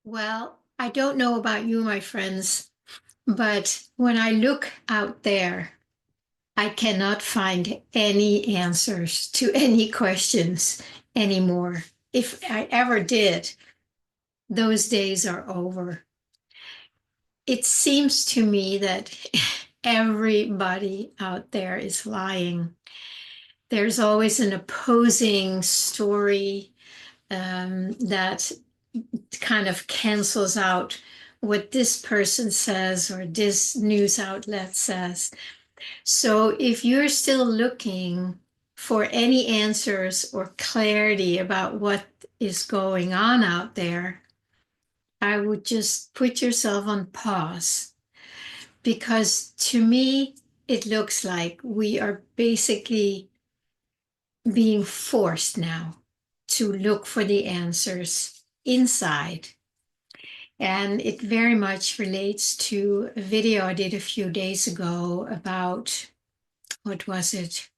Well, I don't know about you, my friends, but when I look out there, I cannot find any answers to any questions anymore. If I ever did, those days are over. It seems to me that everybody out there is lying. There's always an opposing story that kind of cancels out what this person says or this news outlet says. So if you're still looking for any answers or clarity about what is going on out there, I would just put yourself on pause because to me, it looks like we are basically being forced now to look for the answers inside. And it very much relates to a video I did a few days ago about, what was it?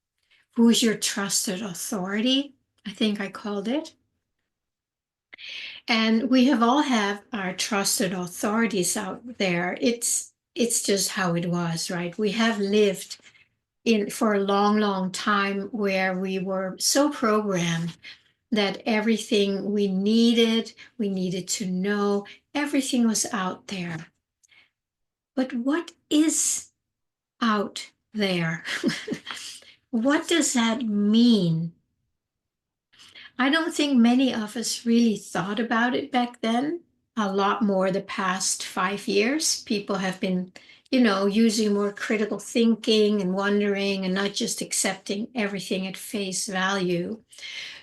Who's your trusted authority? I think I called it. And we have all have our trusted authorities out there. It's just how it was, right? We have lived in for a long, long time where we were so programmed that everything we needed to know, everything was out there. But what is out there? What does that mean? I don't think many of us really thought about it back then. A lot more the past 5 years. People have been, using more critical thinking and wondering and not just accepting everything at face value.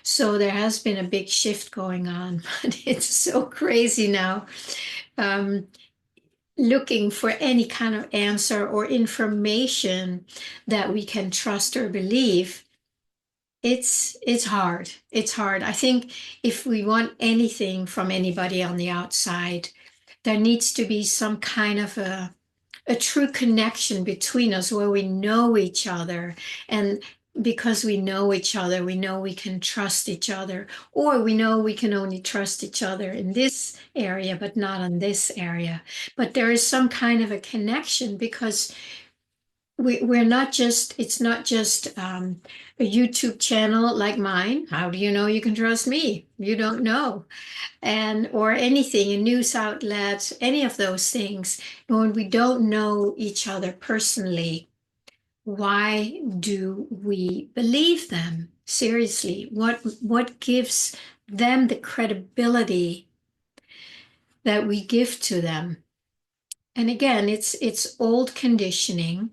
So there has been a big shift going on, but it's so crazy now. Um, Looking for any kind of answer or information that we can trust or believe, it's hard. It's hard. I think if we want anything from anybody on the outside, there needs to be some kind of a true connection between us where we know each other. And because we know each other, we know we can trust each other, or we know we can only trust each other in this area, but not in this area. But there is some kind of a connection because we're not just, it's not just a YouTube channel like mine. How do you know you can trust me? You don't know. And or anything, a news outlet, any of those things. When we don't know each other personally, why do we believe them? Seriously, what gives them the credibility that we give to them? And again, it's old conditioning.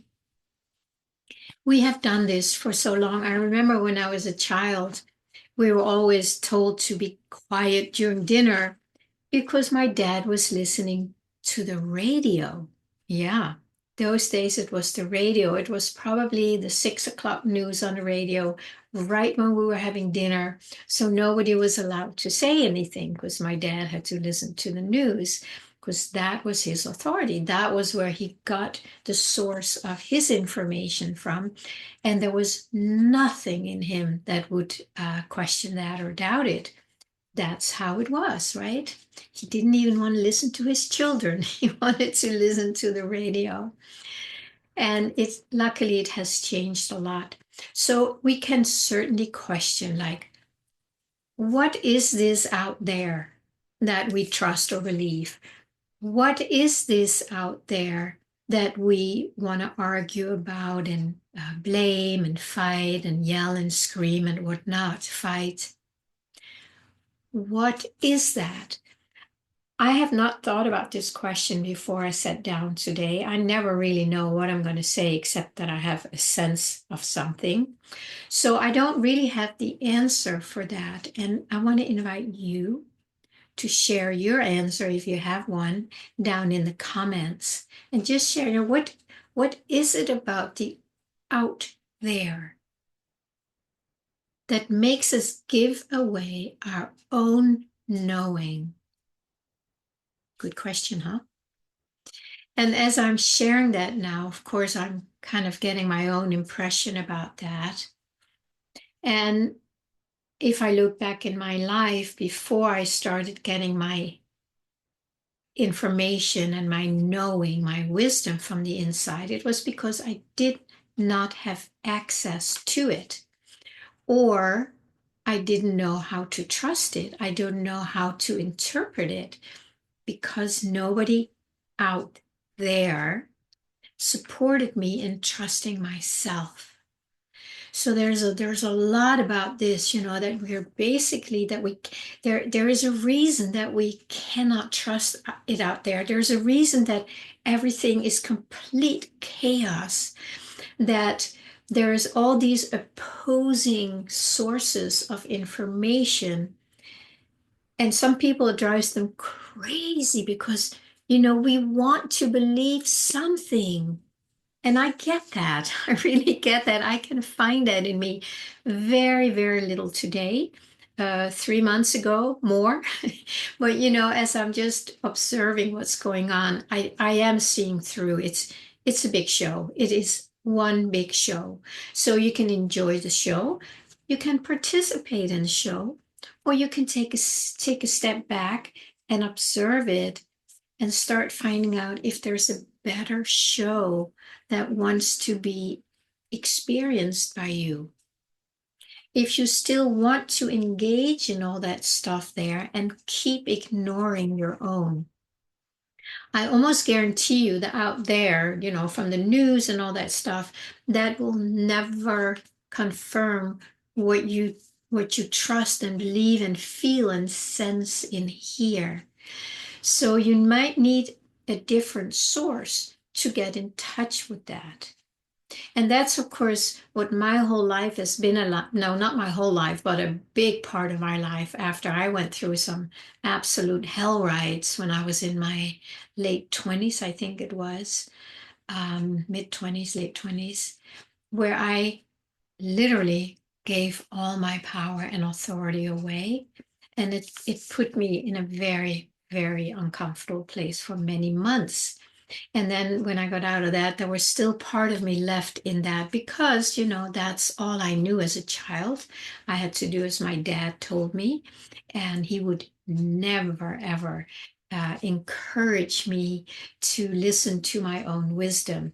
We have done this for so long. I remember when I was a child, we were always told to be quiet during dinner because my dad was listening to the radio. Yeah, those days it was the radio. It was probably the 6 o'clock news on the radio right when we were having dinner. So nobody was allowed to say anything because my dad had to listen to the news because that was his authority. That was where he got the source of his information from. And there was nothing in him that would question that or doubt it. That's how it was, right? He didn't even want to listen to his children. He wanted to listen to the radio. And it's luckily it has changed a lot. So we can certainly question, like, what is this out there that we trust or believe? What is this out there that we want to argue about and blame and fight and yell and scream and whatnot, fight? What is that? I have not thought about this question before I sat down today. I never really know what I'm going to say, except that I have a sense of something. So I don't really have the answer for that. And I want to invite you to share your answer, if you have one, down in the comments. And just share, what is it about the out there that makes us give away our own knowing? Good question, huh? And as I'm sharing that now, of course, I'm kind of getting my own impression about that. And if I look back in my life before I started getting my information and my knowing, my wisdom from the inside. It was because I did not have access to it, or I didn't know how to trust it. I don't know how to interpret it because nobody out there supported me in trusting myself. So there's a lot about this, that we're basically that we there is a reason that we cannot trust it out there. There's a reason that everything is complete chaos, that there's all these opposing sources of information, and some people it drives them crazy because we want to believe something. And I get that. I really get that. I can find that in me very, very little today. 3 months ago, more. But as I'm just observing what's going on, I am seeing through. It's a big show. It is one big show. So you can enjoy the show, you can participate in the show, or you can take a step back and observe it and start finding out if there's a better show that wants to be experienced by you. If you still want to engage in all that stuff there and keep ignoring your own, I almost guarantee you that out there, from the news and all that stuff, that will never confirm what you trust and believe and feel and sense in here. So you might need a different source to get in touch with that. And that's, of course, what my whole life has been a lot. No, not my whole life, but a big part of my life after I went through some absolute hell rides when I was in my late 20s, I think it was, mid 20s, late 20s, where I literally gave all my power and authority away. And it put me in a very, very uncomfortable place for many months. And then when I got out of that, there was still part of me left in that because, that's all I knew as a child. I had to do as my dad told me, and he would never, ever encourage me to listen to my own wisdom.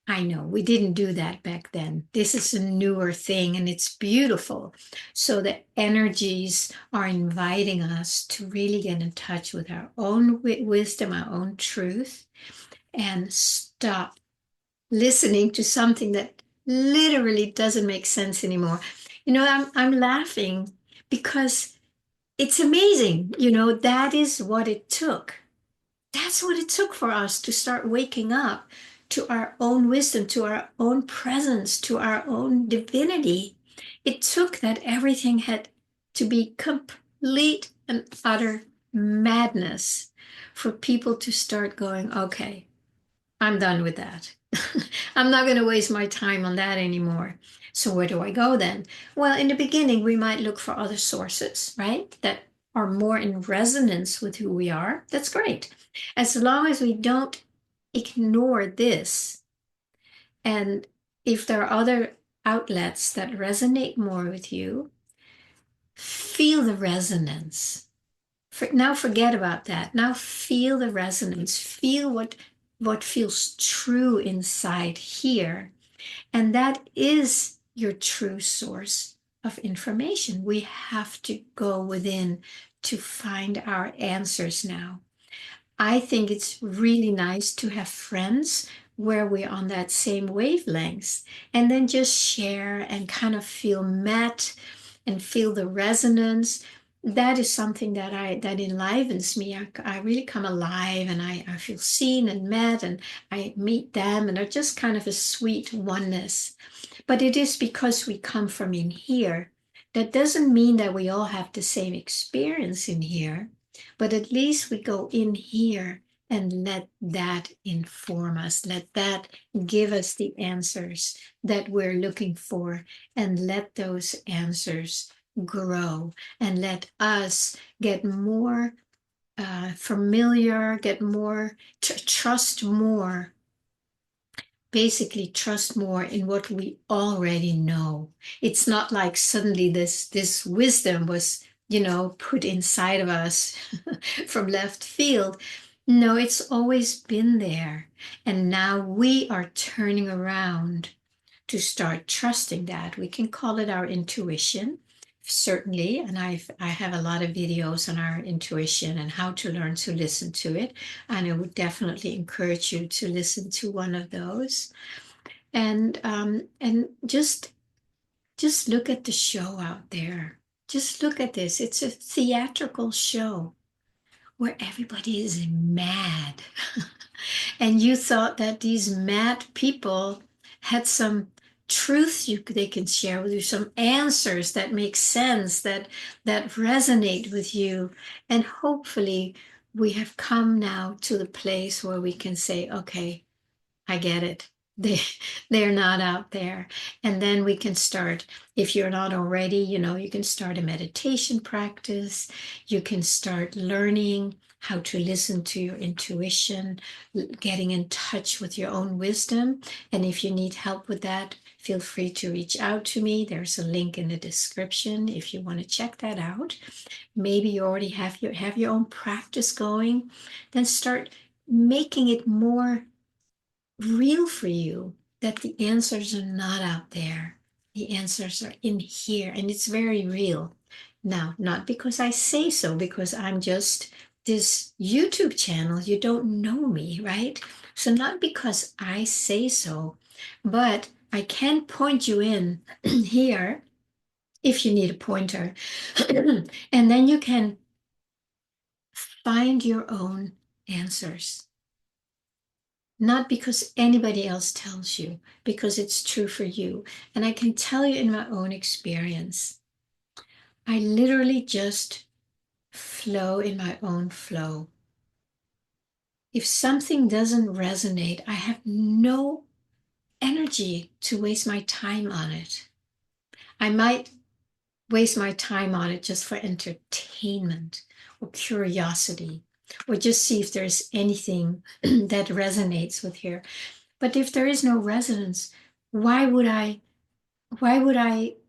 I know we didn't do that back then. This is a newer thing and it's beautiful. So the energies are inviting us to really get in touch with our own wisdom, our own truth, and stop listening to something that literally doesn't make sense anymore. I'm laughing because it's amazing. That is what it took. That's what it took for us to start waking up to our own wisdom, to our own presence, to our own divinity. It took that everything had to be complete and utter madness for people to start going, okay, I'm done with that. I'm not going to waste my time on that anymore. So where do I go then? Well, in the beginning, we might look for other sources, right? That are more in resonance with who we are. That's great. As long as we don't ignore this. And if there are other outlets that resonate more with you, feel the resonance. Now forget about that. Now feel the resonance. Feel what feels true inside here. And that is your true source of information. We have to go within to find our answers now. I think it's really nice to have friends where we're on that same wavelength and then just share and kind of feel met and feel the resonance. That is something that enlivens me. I really come alive and I feel seen and met, and I meet them, and they're just kind of a sweet oneness. But it is because we come from in here. That doesn't mean that we all have the same experience in here, but at least we go in here and let that inform us. Let that give us the answers that we're looking for, and let those answers grow, and let us get more familiar, get more, trust more, basically trust more in what we already know. It's not like suddenly this wisdom was put inside of us from left field. No, it's always been there. And now we are turning around to start trusting that. We can call it our intuition, certainly. And I have a lot of videos on our intuition and how to learn to listen to it. And I would definitely encourage you to listen to one of those. And just look at the show out there. Just look at this. It's a theatrical show where everybody is mad. And you thought that these mad people had some truth they can share with you, some answers that make sense, that resonate with you. And hopefully we have come now to the place where we can say, okay, I get it. They're not out there. And then we can start, if you're not already, you can start a meditation practice. You can start learning how to listen to your intuition, getting in touch with your own wisdom. And if you need help with that, feel free to reach out to me. There's a link in the description if you want to check that out. Maybe you already have your own practice going. Then start making it more real for you that the answers are not out there. The answers are in here, and it's very real. Now, not because I say so, because I'm just this YouTube channel. You don't know me, right? So, not because I say so, but I can point you in here if you need a pointer. And then you can find your own answers. Not because anybody else tells you, because it's true for you. And I can tell you in my own experience, I literally just flow in my own flow. If something doesn't resonate, I have no energy to waste my time on it. I might waste my time on it just for entertainment or curiosity, or just see if there's anything that resonates with here. But if there is no resonance, why would I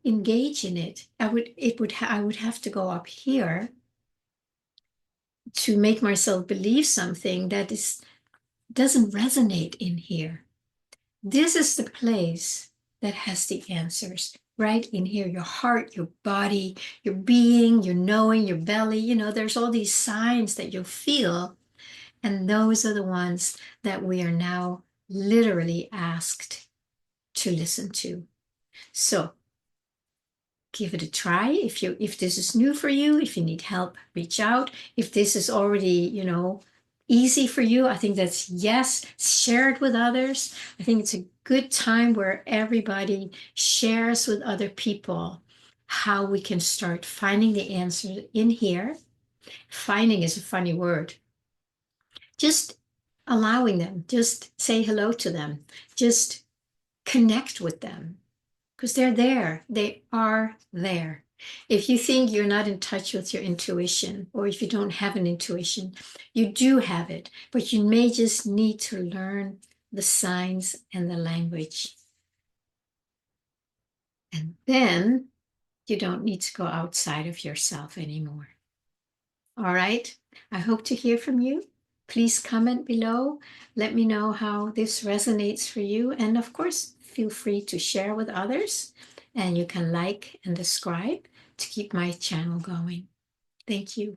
engage in it? I would have to go up here to make myself believe something that doesn't resonate in here. This is the place that has the answers, right in here. Your heart, your body, your being, your knowing, your belly. There's all these signs that you'll feel, and those are the ones that we are now literally asked to listen to. So give it a try. If this is new for you, if you need help, reach out. If this is already, easy for you, I think that's yes. Share it with others. I think it's a good time where everybody shares with other people how we can start finding the answer in here. Finding is a funny word. Just allowing them, just say hello to them, just connect with them. Because they're there. They are there. If you think you're not in touch with your intuition, or if you don't have an intuition, you do have it, but you may just need to learn the signs and the language. And then you don't need to go outside of yourself anymore. All right. I hope to hear from you. Please comment below. Let me know how this resonates for you. And of course, feel free to share with others. And you can like and subscribe to keep my channel going. Thank you.